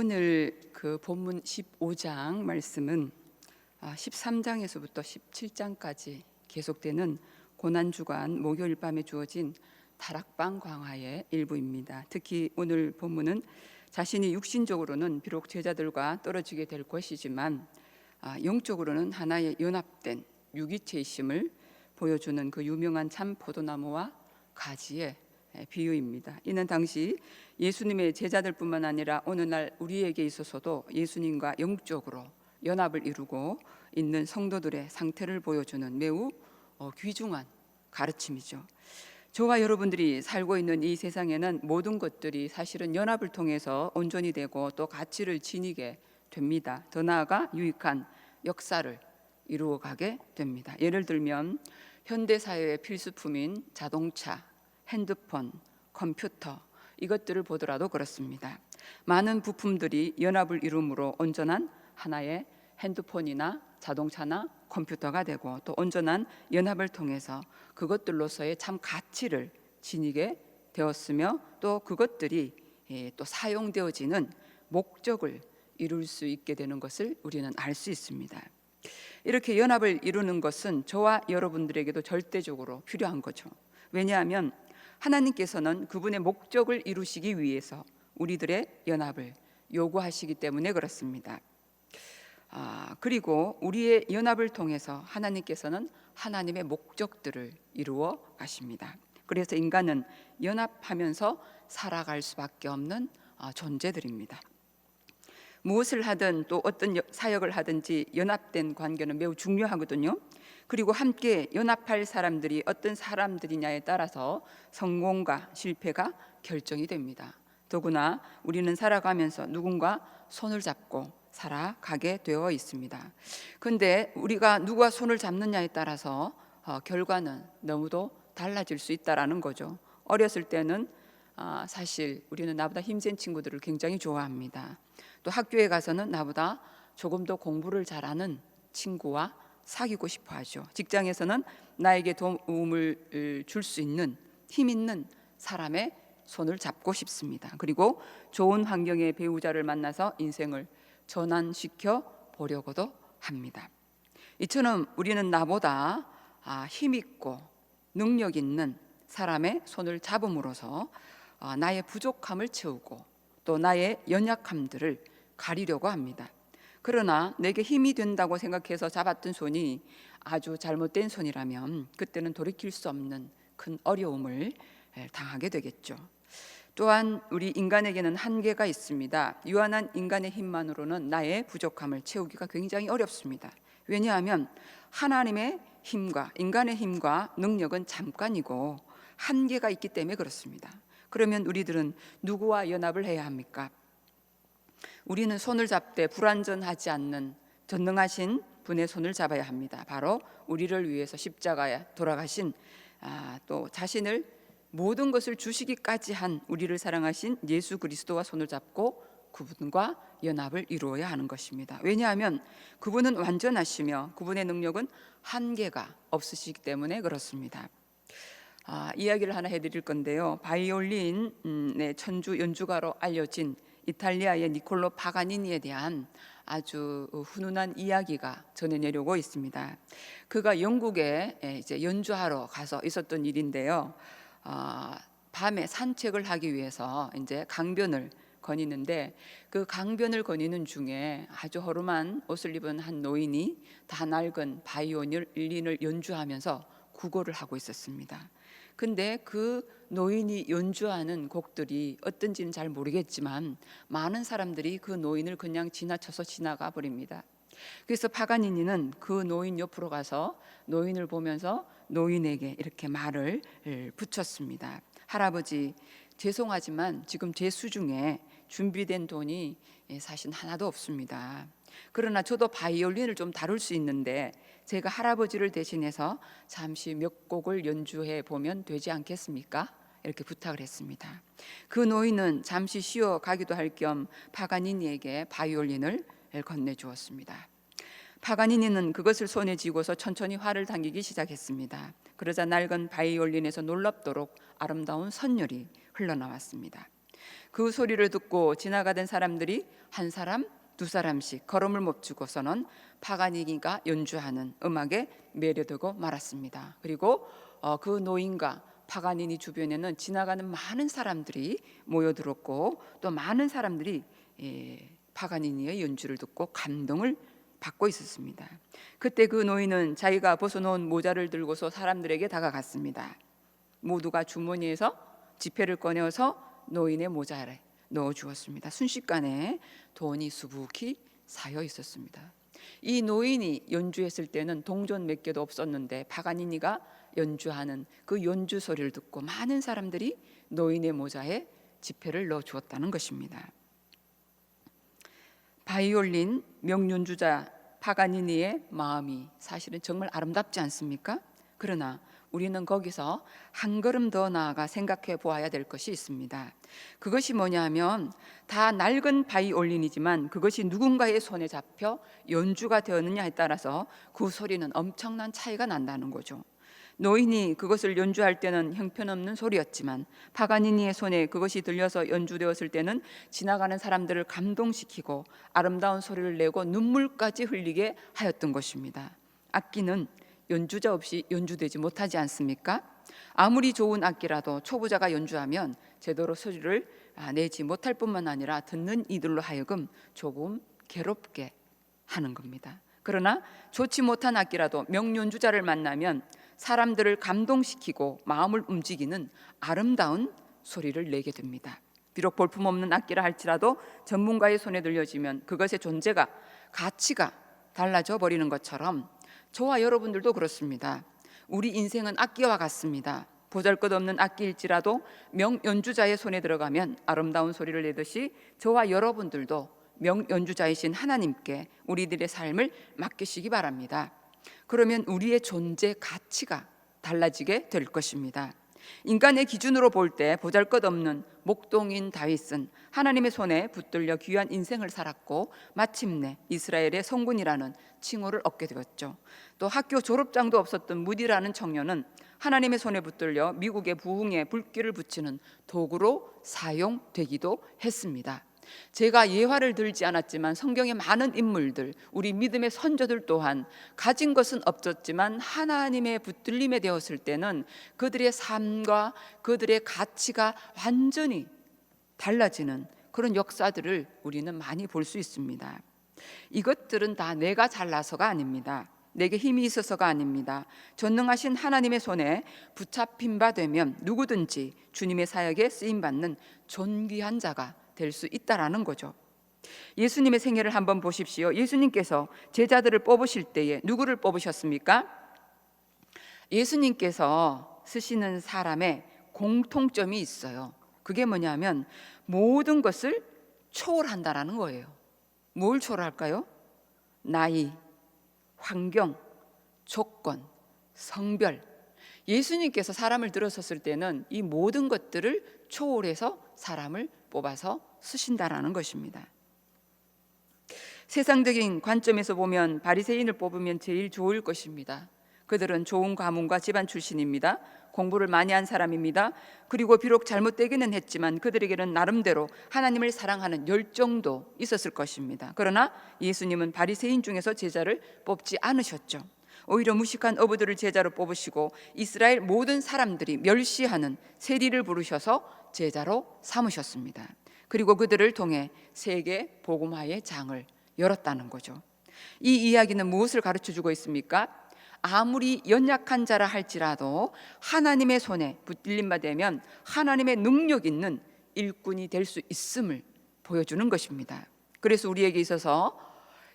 오늘 그 본문 15장 말씀은 13장에서부터 17장까지 계속되는 고난주간 목요일 밤에 주어진 다락방 광화의 일부입니다. 특히 오늘 본문은 자신이 육신적으로는 비록 제자들과 떨어지게 될 것이지만 영적으로는 하나의 연합된 유기체이심을 보여주는 그 유명한 참 포도나무와 가지의 비유입니다. 이는 당시 예수님의 제자들뿐만 아니라 오늘날 우리에게 있어서도 예수님과 영적으로 연합을 이루고 있는 성도들의 상태를 보여주는 매우 귀중한 가르침이죠. 저와 여러분들이 살고 있는 이 세상에는 모든 것들이 사실은 연합을 통해서 온전히 되고 또 가치를 지니게 됩니다. 더 나아가 유익한 역사를 이루어가게 됩니다. 예를 들면 현대사회의 필수품인 자동차, 핸드폰, 컴퓨터 이것들을 보더라도 그렇습니다. 많은 부품들이 연합을 이루므로 온전한 하나의 핸드폰이나 자동차나 컴퓨터가 되고 또 온전한 연합을 통해서 그것들로서의 참 가치를 지니게 되었으며 또 그것들이 또 사용되어지는 목적을 이룰 수 있게 되는 것을 우리는 알 수 있습니다. 이렇게 연합을 이루는 것은 저와 여러분들에게도 절대적으로 필요한 거죠. 왜냐하면 하나님께서는 그분의 목적을 이루시기 위해서 우리들의 연합을 요구하시기 때문에 그렇습니다. 그리고 우리의 연합을 통해서 하나님께서는 하나님의 목적들을 이루어 가십니다. 그래서 인간은 연합하면서 살아갈 수밖에 없는 존재들입니다. 무엇을 하든 또 어떤 사역을 하든지 연합된 관계는 매우 중요하거든요. 그리고 함께 연합할 사람들이 어떤 사람들이냐에 따라서 성공과 실패가 결정이 됩니다. 더구나 우리는 살아가면서 누군가 손을 잡고 살아가게 되어 있습니다. 그런데 우리가 누가 손을 잡느냐에 따라서 결과는 너무도 달라질 수 있다라는 거죠. 어렸을 때는 사실 우리는 나보다 힘센 친구들을 굉장히 좋아합니다. 또 학교에 가서는 나보다 조금 더 공부를 잘하는 친구와 사귀고 싶어 하죠. 직장에서는 나에게 도움을 줄 수 있는 힘 있는 사람의 손을 잡고 싶습니다. 그리고 좋은 환경의 배우자를 만나서 인생을 전환시켜 보려고도 합니다. 이처럼 우리는 나보다 힘 있고 능력 있는 사람의 손을 잡음으로써 나의 부족함을 채우고 또 나의 연약함들을 가리려고 합니다. 그러나 내게 힘이 된다고 생각해서 잡았던 손이 아주 잘못된 손이라면 그때는 돌이킬 수 없는 큰 어려움을 당하게 되겠죠. 또한 우리 인간에게는 한계가 있습니다. 유한한 인간의 힘만으로는 나의 부족함을 채우기가 굉장히 어렵습니다. 왜냐하면 하나님의 힘과 인간의 힘과 능력은 잠깐이고 한계가 있기 때문에 그렇습니다. 그러면 우리들은 누구와 연합을 해야 합니까? 우리는 손을 잡되 불완전하지 않는 전능하신 분의 손을 잡아야 합니다. 바로 우리를 위해서 십자가에 돌아가신 또 자신을 모든 것을 주시기까지 한 우리를 사랑하신 예수 그리스도와 손을 잡고 그분과 연합을 이루어야 하는 것입니다. 왜냐하면 그분은 완전하시며 그분의 능력은 한계가 없으시기 때문에 그렇습니다. 이야기를 하나 해드릴 건데요. 바이올린의 천주 연주가로 알려진 이탈리아의 니콜로 파가니니에 대한 아주 훈훈한 이야기가 전해내려고 있습니다. 그가 영국에 이제 연주하러 가서 있었던 일인데요. 밤에 산책을 하기 위해서 이제 강변을 거니는데 그 강변을 거니는 중에 아주 허름한 옷을 입은 한 노인이 다 낡은 바이올린을 연주하면서 구걸을 하고 있었습니다. 근데 그 노인이 연주하는 곡들이 어떤지는 잘 모르겠지만 많은 사람들이 그 노인을 그냥 지나쳐서 지나가 버립니다. 그래서 파가니니는 그 노인 옆으로 가서 노인을 보면서 노인에게 이렇게 말을 붙였습니다. 할아버지, 죄송하지만 지금 제 수중에 준비된 돈이 사실 하나도 없습니다. 그러나 저도 바이올린을 좀 다룰 수 있는데 제가 할아버지를 대신해서 잠시 몇 곡을 연주해 보면 되지 않겠습니까? 이렇게 부탁을 했습니다. 그 노인은 잠시 쉬어 가기도 할 겸 파가니니에게 바이올린을 건네주었습니다. 파가니니는 그것을 손에 쥐고서 천천히 활을 당기기 시작했습니다. 그러자 낡은 바이올린에서 놀랍도록 아름다운 선율이 흘러나왔습니다. 그 소리를 듣고 지나가던 사람들이 한 사람 두 사람씩 걸음을 멈추고서는 파가니니가 연주하는 음악에 매료되고 말았습니다. 그리고 그 노인과 파가니니 주변에는 지나가는 많은 사람들이 모여들었고 또 많은 사람들이 파가니니의 연주를 듣고 감동을 받고 있었습니다. 그때 그 노인은 자기가 벗어놓은 모자를 들고서 사람들에게 다가갔습니다. 모두가 주머니에서 지폐를 꺼내어서 노인의 모자에 넣어 주었습니다. 순식간에 돈이 수북히 쌓여 있었습니다. 이 노인이 연주했을 때는 동전 몇 개도 없었는데 파가니니가 연주하는 그 연주 소리를 듣고 많은 사람들이 노인의 모자에 지폐를 넣어 주었다는 것입니다. 바이올린 명연주자 파가니니의 마음이 사실은 정말 아름답지 않습니까? 그러나 우리는 거기서 한 걸음 더 나아가 생각해 보아야 될 것이 있습니다. 그것이 뭐냐면 다 낡은 바이올린이지만 그것이 누군가의 손에 잡혀 연주가 되었느냐에 따라서 그 소리는 엄청난 차이가 난다는 거죠. 노인이 그것을 연주할 때는 형편없는 소리였지만 파가니니의 손에 그것이 들려서 연주되었을 때는 지나가는 사람들을 감동시키고 아름다운 소리를 내고 눈물까지 흘리게 하였던 것입니다. 악기는 연주자 없이 연주되지 못하지 않습니까? 아무리 좋은 악기라도 초보자가 연주하면 제대로 소리를 내지 못할 뿐만 아니라 듣는 이들로 하여금 조금 괴롭게 하는 겁니다. 그러나 좋지 못한 악기라도 명연주자를 만나면 사람들을 감동시키고 마음을 움직이는 아름다운 소리를 내게 됩니다. 비록 볼품없는 악기라 할지라도 전문가의 손에 들려지면 그것의 존재가 가치가 달라져 버리는 것처럼 저와 여러분들도 그렇습니다. 우리 인생은 악기와 같습니다. 보잘것없는 악기일지라도 명연주자의 손에 들어가면 아름다운 소리를 내듯이 저와 여러분들도 명연주자이신 하나님께 우리들의 삶을 맡기시기 바랍니다. 그러면 우리의 존재 가치가 달라지게 될 것입니다. 인간의 기준으로 볼 때 보잘것없는 목동인 다윗은 하나님의 손에 붙들려 귀한 인생을 살았고 마침내 이스라엘의 성군이라는 칭호를 얻게 되었죠. 또 학교 졸업장도 없었던 무디라는 청년은 하나님의 손에 붙들려 미국의 부흥에 불길을 붙이는 도구로 사용되기도 했습니다. 제가 예화를 들지 않았지만 성경의 많은 인물들, 우리 믿음의 선조들 또한 가진 것은 없었지만 하나님의 붙들림에 되었을 때는 그들의 삶과 그들의 가치가 완전히 달라지는 그런 역사들을 우리는 많이 볼 수 있습니다. 이것들은 다 내가 잘나서가 아닙니다. 내게 힘이 있어서가 아닙니다. 전능하신 하나님의 손에 붙잡힌 바 되면 누구든지 주님의 사역에 쓰임받는 존귀한 자가 될 수 있다라는 거죠. 예수님의 생애를 한번 보십시오. 예수님께서 제자들을 뽑으실 때에 누구를 뽑으셨습니까? 예수님께서 쓰시는 사람의 공통점이 있어요. 그게 뭐냐면 모든 것을 초월한다라는 거예요. 뭘 초월할까요? 나이, 환경, 조건, 성별. 예수님께서 사람을 들어섰을 때는 이 모든 것들을 초월해서 사람을 뽑아서 쓰신다라는 것입니다. 세상적인 관점에서 보면 바리새인을 뽑으면 제일 좋을 것입니다. 그들은 좋은 가문과 집안 출신입니다. 공부를 많이 한 사람입니다. 그리고 비록 잘못되기는 했지만 그들에게는 나름대로 하나님을 사랑하는 열정도 있었을 것입니다. 그러나 예수님은 바리새인 중에서 제자를 뽑지 않으셨죠. 오히려 무식한 어부들을 제자로 뽑으시고 이스라엘 모든 사람들이 멸시하는 세리를 부르셔서 제자로 삼으셨습니다. 그리고 그들을 통해 세계 복음화의 장을 열었다는 거죠. 이 이야기는 무엇을 가르쳐주고 있습니까? 아무리 연약한 자라 할지라도 하나님의 손에 붙들림 받으면 하나님의 능력 있는 일꾼이 될 수 있음을 보여주는 것입니다. 그래서 우리에게 있어서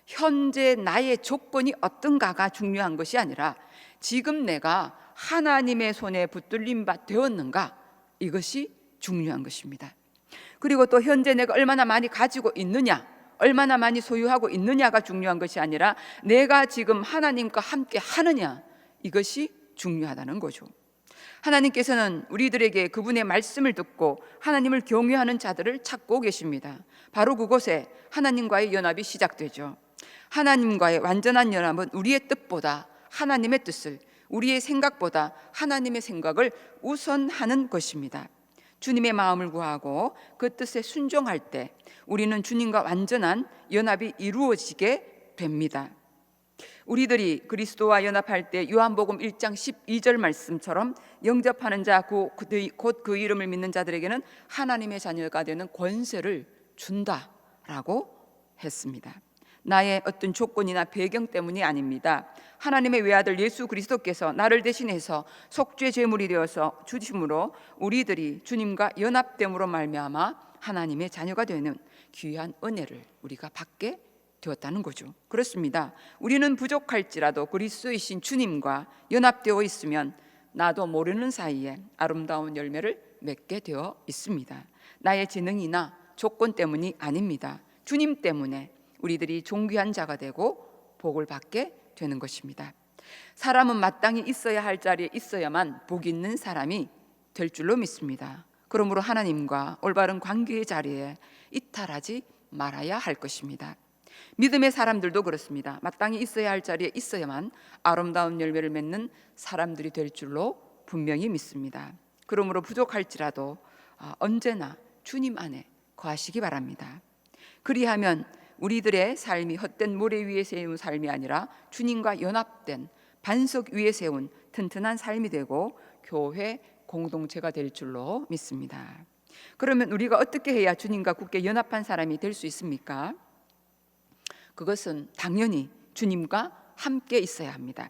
현재 나의 조건이 어떤가가 중요한 것이 아니라 지금 내가 하나님의 손에 붙들림 바 되었는가, 이것이 중요한 것입니다. 그리고 또 현재 내가 얼마나 많이 가지고 있느냐, 얼마나 많이 소유하고 있느냐가 중요한 것이 아니라 내가 지금 하나님과 함께 하느냐, 이것이 중요하다는 거죠. 하나님께서는 우리들에게 그분의 말씀을 듣고 하나님을 경외하는 자들을 찾고 계십니다. 바로 그곳에 하나님과의 연합이 시작되죠. 하나님과의 완전한 연합은 우리의 뜻보다 하나님의 뜻을, 우리의 생각보다 하나님의 생각을 우선하는 것입니다. 주님의 마음을 구하고 그 뜻에 순종할 때 우리는 주님과 완전한 연합이 이루어지게 됩니다. 우리들이 그리스도와 연합할 때 요한복음 1장 12절 말씀처럼 영접하는 자 곧 그 이름을 믿는 자들에게는 하나님의 자녀가 되는 권세를 준다라고 했습니다. 나의 어떤 조건이나 배경 때문이 아닙니다. 하나님의 외아들 예수 그리스도께서 나를 대신해서 속죄 제물이 되어서 주심으로 우리들이 주님과 연합됨으로 말미암아 하나님의 자녀가 되는 귀한 은혜를 우리가 받게 되었다는 거죠. 그렇습니다. 우리는 부족할지라도 그리스도이신 주님과 연합되어 있으면 나도 모르는 사이에 아름다운 열매를 맺게 되어 있습니다. 나의 지능이나 조건 때문이 아닙니다. 주님 때문에 우리들이 존귀한 자가 되고 복을 받게 되는 것입니다. 사람은 마땅히 있어야 할 자리에 있어야만 복 있는 사람이 될 줄로 믿습니다. 그러므로 하나님과 올바른 관계의 자리에 이탈하지 말아야 할 것입니다. 믿음의 사람들도 그렇습니다. 마땅히 있어야 할 자리에 있어야만 아름다운 열매를 맺는 사람들이 될 줄로 분명히 믿습니다. 그러므로 부족할지라도 언제나 주님 안에 거하시기 바랍니다. 그리하면 우리들의 삶이 헛된 모래 위에 세운 삶이 아니라 주님과 연합된 반석 위에 세운 튼튼한 삶이 되고 교회 공동체가 될 줄로 믿습니다. 그러면 우리가 어떻게 해야 주님과 굳게 연합한 사람이 될 수 있습니까? 그것은 당연히 주님과 함께 있어야 합니다.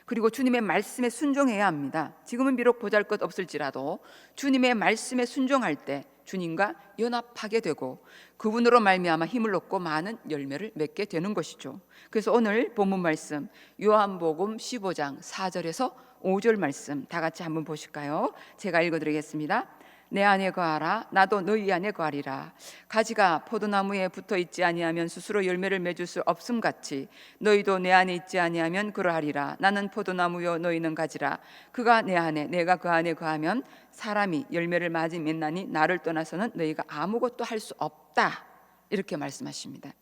그리고 주님의 말씀에 순종해야 합니다. 지금은 비록 보잘것없을지라도 주님의 말씀에 순종할 때 주님과 연합하게 되고 그분으로 말미암아 힘을 얻고 많은 열매를 맺게 되는 것이죠. 그래서 오늘 본문 말씀 요한복음 15장 4절에서 5절 말씀 다 같이 한번 보실까요? 제가 읽어드리겠습니다. 내 안에 거하라 나도 너희 안에 거하리라. 가지가 포도나무에 붙어 있지 아니하면 스스로 열매를 맺을 수 없음 같이 너희도 내 안에 있지 아니하면 그러하리라. 나는 포도나무요 너희는 가지라. 그가 내 안에 내가 그 안에 거하면 사람이 열매를 많이 맺나니 나를 떠나서는 너희가 아무것도 할 수 없다. 이렇게 말씀하십니다.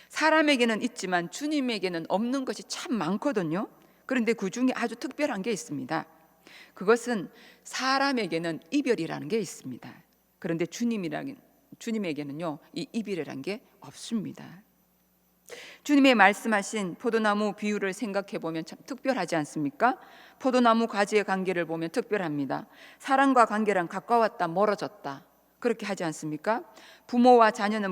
사람에게는 있지만 주님에게는 없는 것이 참 많거든요. 그런데 그 중에 아주 특별한 게 있습니다. 그것은 사람에게는 이별이라는 게 있습니다. 그런데 주님에게는요, 이 이별이라는 게 없습니다. 주님의 말씀하신 포도나무 비유를 생각해 보면 참 특별하지 않습니까? 포도나무 가지의 관계를 보면 특별합니다. 사람과 관계랑 가까웠다 멀어졌다 그렇게 하지 않습니까? 부모와 자녀는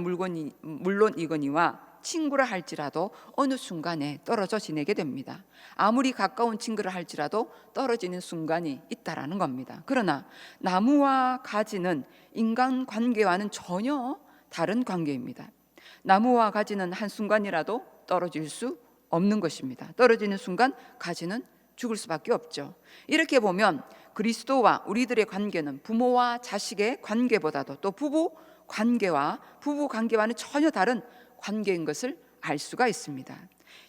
물론이거니와 친구라 할지라도 어느 순간에 떨어져 지내게 됩니다. 아무리 가까운 친구라 할지라도 떨어지는 순간이 있다라는 겁니다. 그러나 나무와 가지는 인간관계와는 전혀 다른 관계입니다. 나무와 가지는 한순간이라도 떨어질 수 없는 것입니다. 떨어지는 순간 가지는 죽을 수밖에 없죠. 이렇게 보면 그리스도와 우리들의 관계는 부모와 자식의 관계보다도 또 부부 관계와는 전혀 다른 관계인 것을 알 수가 있습니다.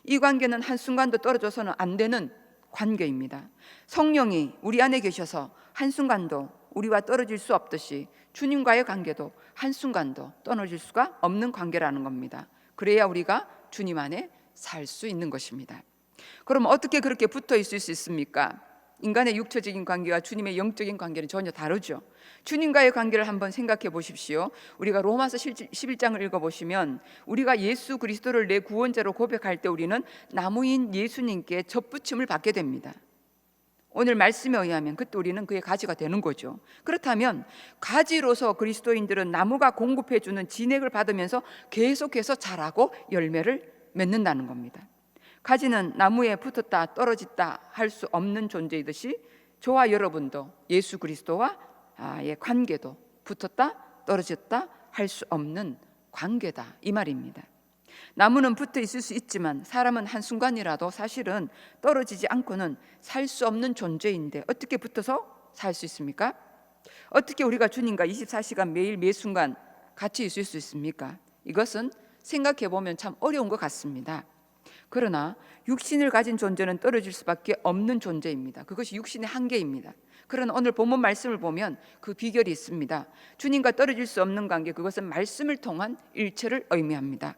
이 관계는 한순간도 떨어져서는 안 되는 관계입니다. 성령이 우리 안에 계셔서 한순간도 우리와 떨어질 수 없듯이 주님과의 관계도 한순간도 떨어질 수가 없는 관계라는 겁니다. 그래야 우리가 주님 안에 살 수 있는 것입니다. 그럼 어떻게 그렇게 붙어 있을 수 있습니까? 인간의 육체적인 관계와 주님의 영적인 관계는 전혀 다르죠. 주님과의 관계를 한번 생각해 보십시오. 우리가 로마서 11장을 읽어보시면 우리가 예수 그리스도를 내 구원자로 고백할 때 우리는 나무인 예수님께 접붙임을 받게 됩니다. 오늘 말씀에 의하면 그때 우리는 그의 가지가 되는 거죠. 그렇다면 가지로서 그리스도인들은 나무가 공급해 주는 진액을 받으면서 계속해서 자라고 열매를 맺는다는 겁니다. 가지는 나무에 붙었다 떨어졌다 할 수 없는 존재이듯이 저와 여러분도 예수 그리스도와의 관계도 붙었다 떨어졌다 할 수 없는 관계다 이 말입니다. 나무는 붙어 있을 수 있지만 사람은 한순간이라도 사실은 떨어지지 않고는 살 수 없는 존재인데 어떻게 붙어서 살 수 있습니까? 어떻게 우리가 주님과 24시간 매일 매순간 같이 있을 수 있습니까? 이것은 생각해 보면 참 어려운 것 같습니다. 그러나 육신을 가진 존재는 떨어질 수밖에 없는 존재입니다. 그것이 육신의 한계입니다. 그러나 오늘 본문 말씀을 보면 그 비결이 있습니다. 주님과 떨어질 수 없는 관계, 그것은 말씀을 통한 일체를 의미합니다.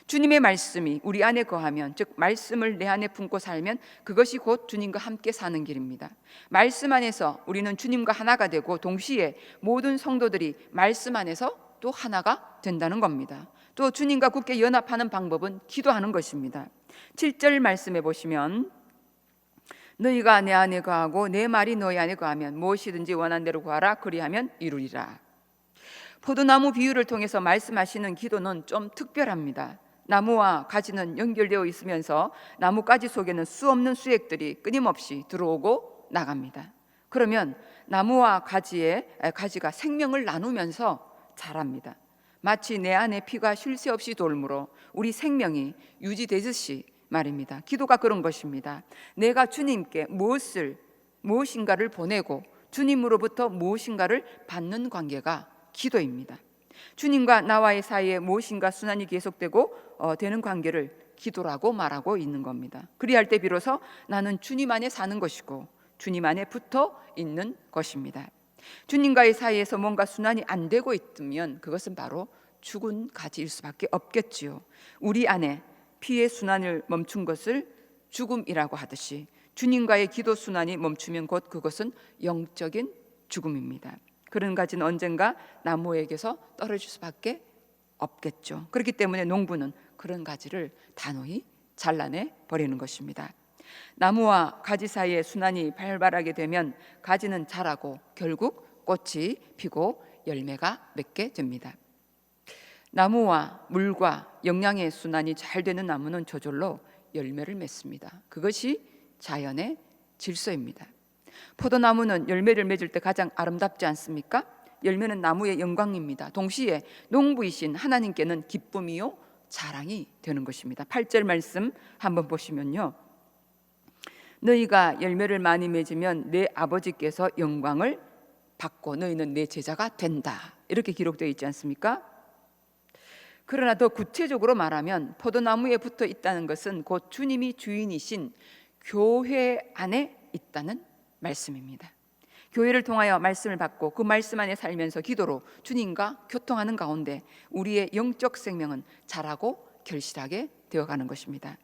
주님의 말씀이 우리 안에 거하면, 즉 말씀을 내 안에 품고 살면 그것이 곧 주님과 함께 사는 길입니다. 말씀 안에서 우리는 주님과 하나가 되고 동시에 모든 성도들이 말씀 안에서 또 하나가 된다는 겁니다. 또 주님과 굳게 연합하는 방법은 기도하는 것입니다. 7절 말씀해 보시면 너희가 내 안에 거하고 내 말이 너희 안에 거하면 무엇이든지 원한 대로 구하라 그리하면 이루리라. 포도나무 비유를 통해서 말씀하시는 기도는 좀 특별합니다. 나무와 가지는 연결되어 있으면서 나뭇가지 속에는 수 없는 수액들이 끊임없이 들어오고 나갑니다. 그러면 나무와 가지가 생명을 나누면서 자랍니다. 마치 내 안에 피가 쉴 새 없이 돌므로 우리 생명이 유지되듯이 말입니다. 기도가 그런 것입니다. 내가 주님께 무엇인가를 보내고 주님으로부터 무엇인가를 받는 관계가 기도입니다. 주님과 나와의 사이에 무엇인가 순환이 계속되고 되는 관계를 기도라고 말하고 있는 겁니다. 그리할 때 비로소 나는 주님 안에 사는 것이고 주님 안에 붙어 있는 것입니다. 주님과의 사이에서 뭔가 순환이 안 되고 있으면 그것은 바로 죽은 가지일 수밖에 없겠지요. 우리 안에 피의 순환을 멈춘 것을 죽음이라고 하듯이 주님과의 기도 순환이 멈추면 곧 그것은 영적인 죽음입니다. 그런 가지는 언젠가 나무에게서 떨어질 수밖에 없겠죠. 그렇기 때문에 농부는 그런 가지를 단호히 잘라내 버리는 것입니다. 나무와 가지 사이에 순환이 활발하게 되면 가지는 자라고 결국 꽃이 피고 열매가 맺게 됩니다. 나무와 물과 영양의 순환이 잘 되는 나무는 저절로 열매를 맺습니다. 그것이 자연의 질서입니다. 포도나무는 열매를 맺을 때 가장 아름답지 않습니까? 열매는 나무의 영광입니다. 동시에 농부이신 하나님께는 기쁨이요 자랑이 되는 것입니다. 8절 말씀 한번 보시면요, 너희가 열매를 많이 맺으면 내 아버지께서 영광을 받고 너희는 내 제자가 된다, 이렇게 기록되어 있지 않습니까? 그러나 더 구체적으로 말하면 포도나무에 붙어 있다는 것은 곧 주님이 주인이신 교회 안에 있다는 말씀입니다. 교회를 통하여 말씀을 받고 그 말씀 안에 살면서 기도로 주님과 교통하는 가운데 우리의 영적 생명은 자라고 결실하게 되어가는 것입니다.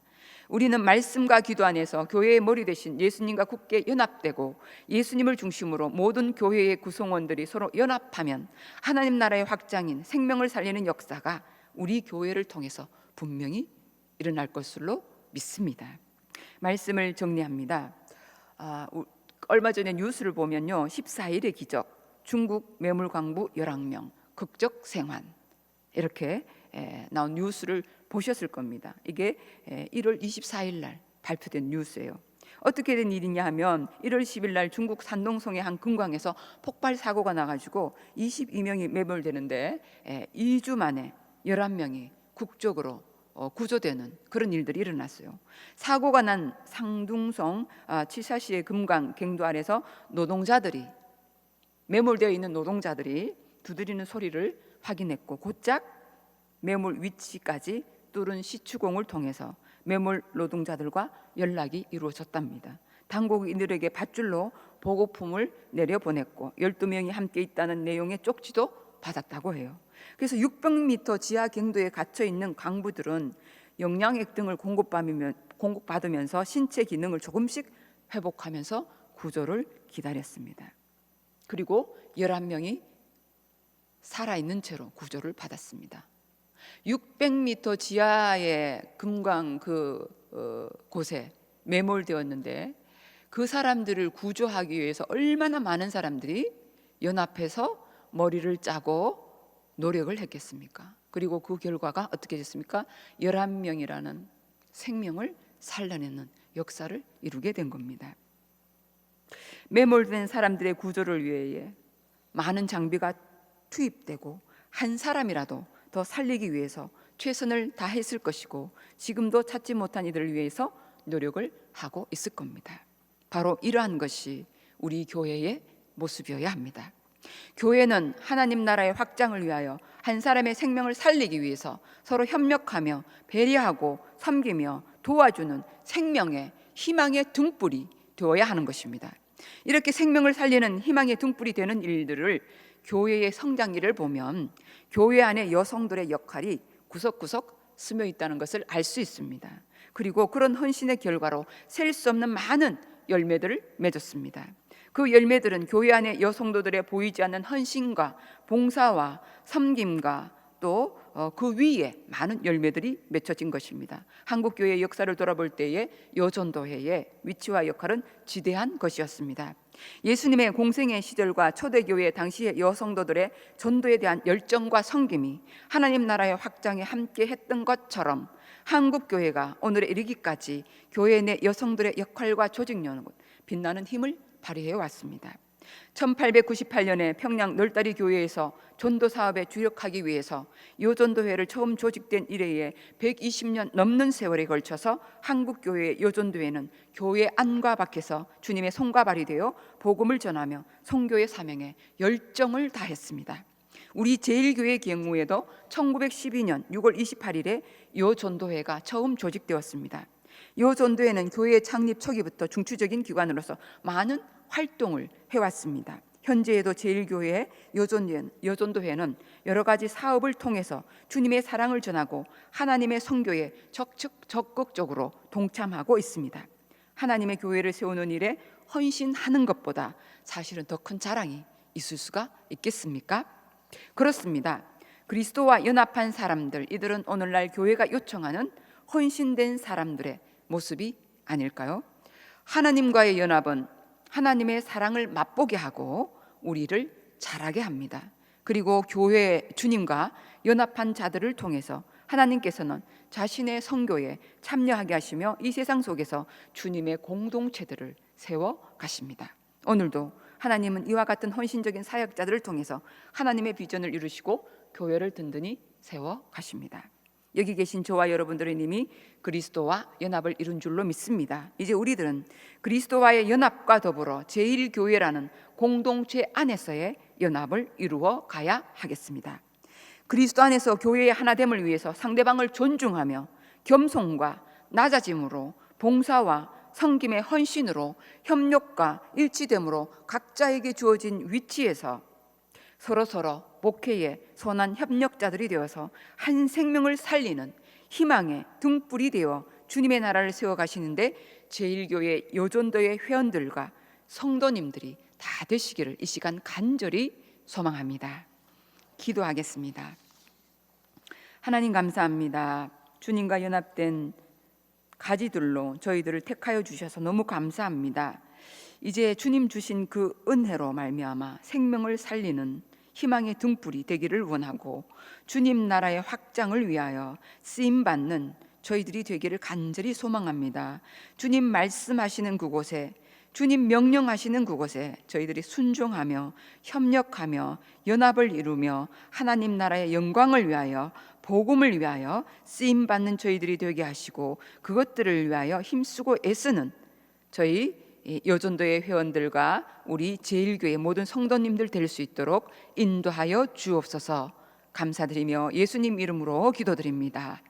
우리는 말씀과 기도 안에서 교회의 머리 대신 예수님과 굳게 연합되고 예수님을 중심으로 모든 교회의 구성원들이 서로 연합하면 하나님 나라의 확장인 생명을 살리는 역사가 우리 교회를 통해서 분명히 일어날 것으로 믿습니다. 말씀을 정리합니다. 얼마 전에 뉴스를 보면요, 14일의 기적, 중국 매물 광부 11명 극적 생還, 이렇게 나온 뉴스를 보셨을 겁니다. 이게 1월 24일 날 발표된 뉴스예요. 어떻게 된 일이냐 하면 1월 10일 날 중국 산동성의 한 금광에서 폭발 사고가 나가지고 22명이 매몰되는데 2주 만에 11명이 국적으로 구조되는 그런 일들이 일어났어요. 사고가 난 상둥성 치샤시의 금강 갱도 아래서 노동자들이, 매몰되어 있는 노동자들이 두드리는 소리를 확인했고 곧장 매몰 위치까지 뚫은 시추공을 통해서 매몰 노동자들과 연락이 이루어졌답니다. 당국이 이들에게 밧줄로 보고품을 내려보냈고 12명이 함께 있다는 내용의 쪽지도 받았다고 해요. 그래서 600m 지하 갱도에 갇혀 있는 강부들은 영양액 등을 공급받으면서 신체 기능을 조금씩 회복하면서 구조를 기다렸습니다. 그리고 11명이 살아있는 채로 구조를 받았습니다. 600m 지하의 금강 곳에 매몰되었는데 그 사람들을 구조하기 위해서 얼마나 많은 사람들이 연합해서 머리를 짜고 노력을 했겠습니까? 그리고 그 결과가 어떻게 됐습니까? 11명이라는 생명을 살려내는 역사를 이루게 된 겁니다. 매몰된 사람들의 구조를 위해 많은 장비가 투입되고 한 사람이라도 더 살리기 위해서 최선을 다했을 것이고 지금도 찾지 못한 이들을 위해서 노력을 하고 있을 겁니다. 바로 이러한 것이 우리 교회의 모습이어야 합니다. 교회는 하나님 나라의 확장을 위하여 한 사람의 생명을 살리기 위해서 서로 협력하며 배려하고 섬기며 도와주는 생명의 희망의 등불이 되어야 하는 것입니다. 이렇게 생명을 살리는 희망의 등불이 되는 일들을 교회의 성장기를 보면 교회 안의 여성들의 역할이 구석구석 스며 있다는 것을 알 수 있습니다. 그리고 그런 헌신의 결과로 셀 수 없는 많은 열매들을 맺었습니다. 그 열매들은 교회 안에 여성도들의 보이지 않는 헌신과 봉사와 섬김과 또 그 위에 많은 열매들이 맺혀진 것입니다. 한국 교회의 역사를 돌아볼 때에 여전도회의 위치와 역할은 지대한 것이었습니다. 예수님의 공생의 시절과 초대교회 당시의 여성도들의 전도에 대한 열정과 섬김이 하나님 나라의 확장에 함께 했던 것처럼 한국 교회가 오늘에 이르기까지 교회 내 여성들의 역할과 조직력은 빛나는 힘을 발휘해 왔습니다. 1898년에 평양 널다리 교회에서 전도 사업에 주력하기 위해서 여전도회를 처음 조직된 이래에 120년 넘는 세월에 걸쳐서 한국 교회의 여전도회는 교회 안과 밖에서 주님의 손과 발이 되어 복음을 전하며 선교의 사명에 열정을 다했습니다. 우리 제일교회 경우에도 1912년 6월 28일에 여전도회가 처음 조직되었습니다. 여전도회는 교회 창립 초기부터 중추적인 기관으로서 많은 활동을 해왔습니다. 현재에도 제일교회의 여전도회는 여러 가지 사업을 통해서 주님의 사랑을 전하고 하나님의 선교에 적극적으로 동참하고 있습니다. 하나님의 교회를 세우는 일에 헌신하는 것보다 사실은 더 큰 자랑이 있을 수가 있겠습니까? 그렇습니다. 그리스도와 연합한 사람들, 이들은 오늘날 교회가 요청하는 헌신된 사람들의 모습이 아닐까요? 하나님과의 연합은 하나님의 사랑을 맛보게 하고 우리를 자라게 합니다. 그리고 교회 주님과 연합한 자들을 통해서 하나님께서는 자신의 선교에 참여하게 하시며 이 세상 속에서 주님의 공동체들을 세워 가십니다. 오늘도 하나님은 이와 같은 헌신적인 사역자들을 통해서 하나님의 비전을 이루시고 교회를 든든히 세워 가십니다. 여기 계신 저와 여러분들은 이미 그리스도와 연합을 이룬 줄로 믿습니다. 이제 우리들은 그리스도와의 연합과 더불어 제1교회라는 공동체 안에서의 연합을 이루어 가야 하겠습니다. 그리스도 안에서 교회의 하나됨을 위해서 상대방을 존중하며 겸손과 낮아짐으로 봉사와 섬김의 헌신으로 협력과 일치됨으로 각자에게 주어진 위치에서 서로 목회의 선한 협력자들이 되어서 한 생명을 살리는 희망의 등불이 되어 주님의 나라를 세워가시는데 제1교회 여전도의 회원들과 성도님들이 다 되시기를 이 시간 간절히 소망합니다. 기도하겠습니다. 하나님 감사합니다. 주님과 연합된 가지들로 저희들을 택하여 주셔서 너무 감사합니다. 이제 주님 주신 그 은혜로 말미암아 생명을 살리는 희망의 등불이 되기를 원하고 주님 나라의 확장을 위하여 쓰임받는 저희들이 되기를 간절히 소망합니다. 주님 말씀하시는 그곳에, 주님 명령하시는 그곳에 저희들이 순종하며 협력하며 연합을 이루며 하나님 나라의 영광을 위하여 복음을 위하여 쓰임받는 저희들이 되게 하시고 그것들을 위하여 힘쓰고 애쓰는 저희 여전도의 회원들과 우리 제일교회 모든 성도님들 될 수 있도록 인도하여 주옵소서. 감사드리며 예수님 이름으로 기도드립니다.